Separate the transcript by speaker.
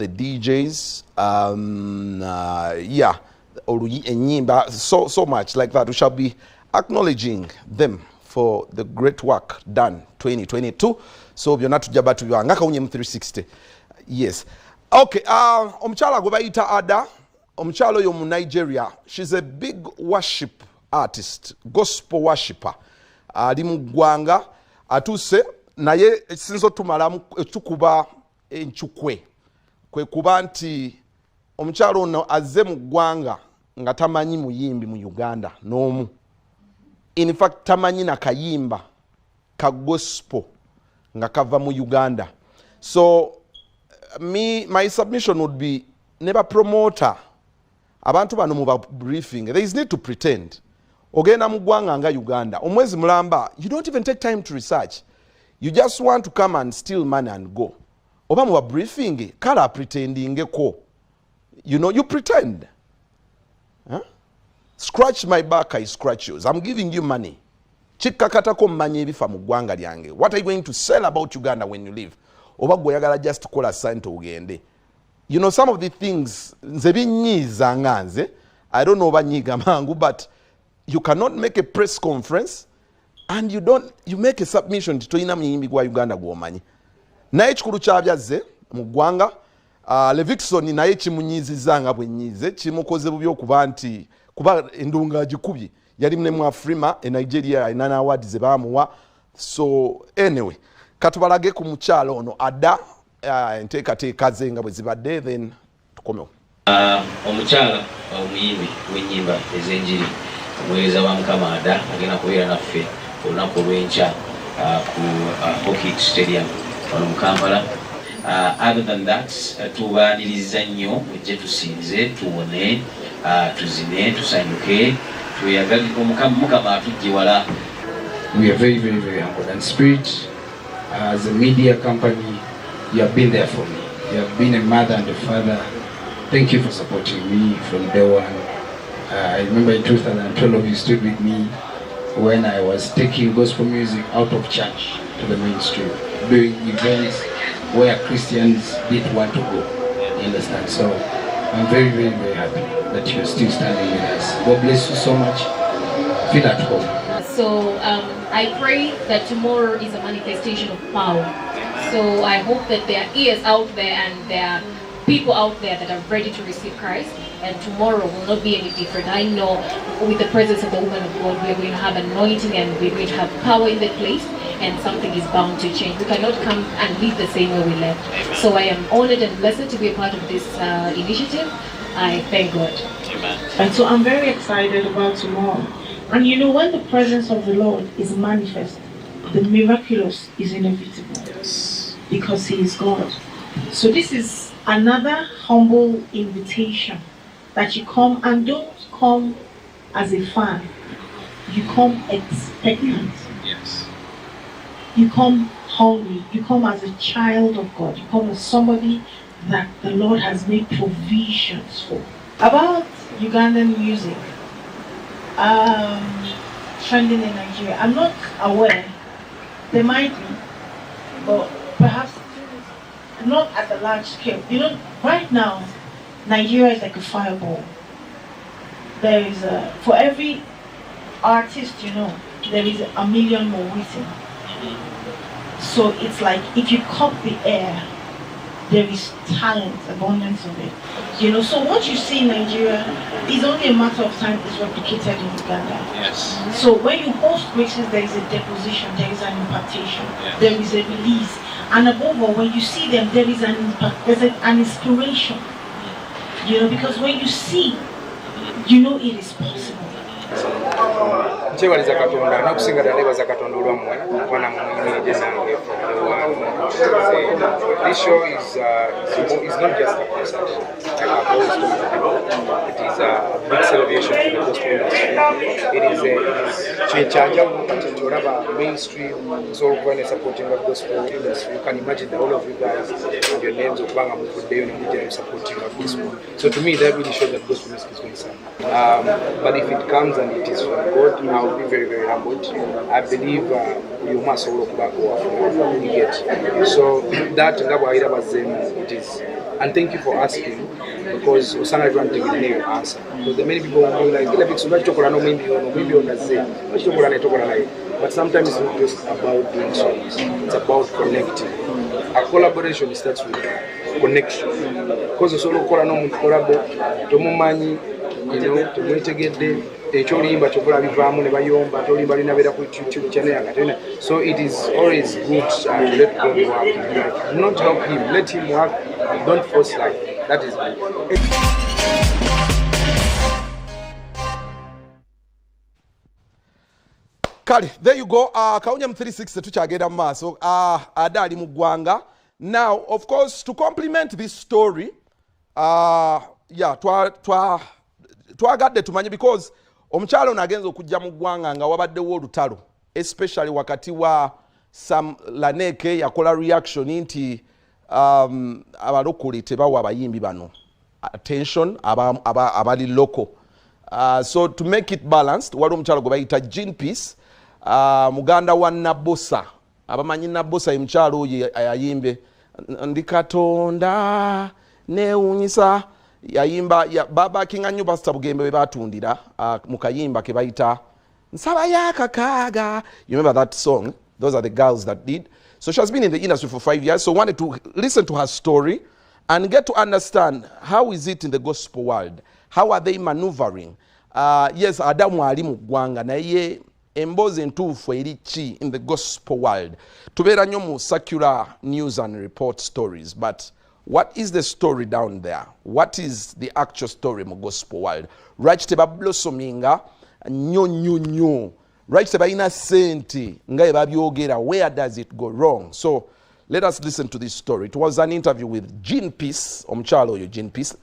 Speaker 1: the DJs, yeah, so much like that. We shall be acknowledging them for the great work done 2022. So you're not Jabatu Ngaka Unyem 360. Yes. Okay, Omchala Gwabayita Ada, Omchalo yo mu Nigeria. She's a big worship artist, gospel worshipper. Ali mu ggwanga atuse naye sinzo tumalamu tukuba enchukwe. Kwe kuba nti omukyalo ono azze mu ggwanga nga tamanyi muyimbi mu Uganda n'omu. In fact tamanyi na kayimba ka gospel nga kava mu Uganda. So my submission would be never promoter abantu bano mu briefing. There is need to pretend. Ogenda mu ggwanga nga Uganda omwezi mulamba, you don't even take time to research. You just want to come and steal money and go. Oba mu briefing kala pretending ko. You know, you pretend. Huh? Scratch my back, I scratch yours. I'm giving you money. Chikakatako mmanyi ebifa mu ggwanga lyange. What are you going to sell about Uganda when you leave? Oba gwe just call a sente ugende. You know, some of the things nze binyiiza nganze, I don't know oba nyiga mangu, but you cannot make a press conference and you make a submission to toyina muyimbi gwa Uganda gw'omanyi. Naye kikulu kyabyaze mu ggwanga Levikson naye kimunyiizizza nga bwenyiize kimukoze bubi okuba nti kuba endunga agikubye yali mu Afrima e Nigeria inana awards ze baamuwa. So anyway, katubalage ku mukyalo ono Ada enteekateeka ze nga bwe zibadde then tukomewo.
Speaker 2: Omukyala omuyimbi w'ennyimba ez'enjiri omuweereza wa Mukama Ada agenda kubeera naffe olunaku olw'enkya ku Hockey Stadium wano mu Kampala. Other than that, tubaaniriza nnyo mujje tusinze tuwone tuzine tusanyuke tuyagale Mukama atujje wala.
Speaker 3: We are very, very, very humbled. And Spirit, as a media company, you have been there for me. You have been a mother and a father. Thank you for supporting me from day one. I remember in 2012 you stood with me when I was taking gospel music out of church to the mainstream, doing events where Christians didn't want to go. You understand? So I'm very, very, very happy that you're still standing with us. God bless you so much. Feel at home.
Speaker 4: So I pray that tomorrow is a manifestation of power. So I hope that there are ears out there and there are people out there that are ready to receive Christ, and tomorrow will not be any different. I know with the presence of the woman of God, we are going to have anointing and we're going to have power in the place, and something is bound to change. We cannot come and leave the same way we left. So I am honored and blessed to be a part of this initiative. I thank God.
Speaker 2: Amen.
Speaker 5: And so I'm very excited about tomorrow. And you know, when the presence of the Lord is manifest, the miraculous is inevitable.
Speaker 2: Yes.
Speaker 5: Because He is God. So this is another humble invitation that you come, and don't come as a fan. You come expectant.
Speaker 2: Yes.
Speaker 5: You come hungry. You come as a child of God. You come as somebody that the Lord has made provisions for. About Ugandan music trending in Nigeria, I'm not aware. There might be, but perhaps not at a large scale. You know, right now, Nigeria is like a fireball. There is for every artist, you know, there is a million more waiting. So it's like if you cut the air, there is talent, abundance of it. You know, so what you see in Nigeria is only a matter of time it's replicated in Uganda.
Speaker 2: Yes.
Speaker 5: So when you host races, there is a deposition, there is an impartation,
Speaker 2: yes.
Speaker 5: There is a release. And above all, when you see them, there is an impact, there's an inspiration. You know, because when you see, you know it is possible.
Speaker 6: Nchebaliza Katonda nakusinga ddala Katonda olwammwe mwana muyimbi nange. This show is not just a concert. Like I've always told people, it is a big celebration for the gospel industry. It is mainstream, it's all going to supporting the gospel industry. You can imagine all of you guys and your names of Banga Mukude supporting the gospel. So to me, that really shows that gospel music is going to sound. But if it comes and it is from God, I will be very, very humbled. I believe you must all look back what we get. So that it is. And thank you for asking, because Osana everyone take the name answer. Because the many people will be like, but sometimes it's not just about doing songs, it's about connecting. A collaboration starts with connection. Because it's all collabo, tomumanyi, tumwetegedde, ekyolimba kyogula bivaamu ne bayomba, tolimba linabeera ku YouTube channel yange. So it is always good to let God work. Not help him, let him work, don't force life. That is good.
Speaker 1: Kale, there you go. Kawunyam 360 tukyagenda mu maaso. Ada ali mu ggwanga. Now, of course, to complement this story, twagadde tumanye because omukyalo ono agenza okujja mu ggwanga nga wabaddewo olutalo, especially wakati wa Sam Laneke yakola reaction nti abalokole tebawa abayimbi bano attention abali local. So to make it balanced, waliwo omukyalo gwe bayita Jean Peace, muganda wa Nabosa. Abamanyi Nabosa omukyalo oyo ayimbe ndi Katonda neewuunyisa, yayimba baba kinga nnyo Pastor Bugembe we batundira mu kayimba ke bayita Nsaba yakakaaga. You remember that song? Those are the girls that did. So she has been in the industry for 5 years, so wanted to listen to her story and get to understand how is it in the gospel world. How are they maneuvering? Yes, Adamu ali mu ggwanga naye emboozi entuufu eri ki in the gospel world. Tubeera nnyo mu secular news and report stories, but what is the story down there? What is the actual story mu gospel world? Right tebablosominga nnyo. Right tebalina sente nga ebabyogera. Where does it go wrong? So let us listen to this story. It was an interview with Jean Peace, omukyalo oyo Jean Peace.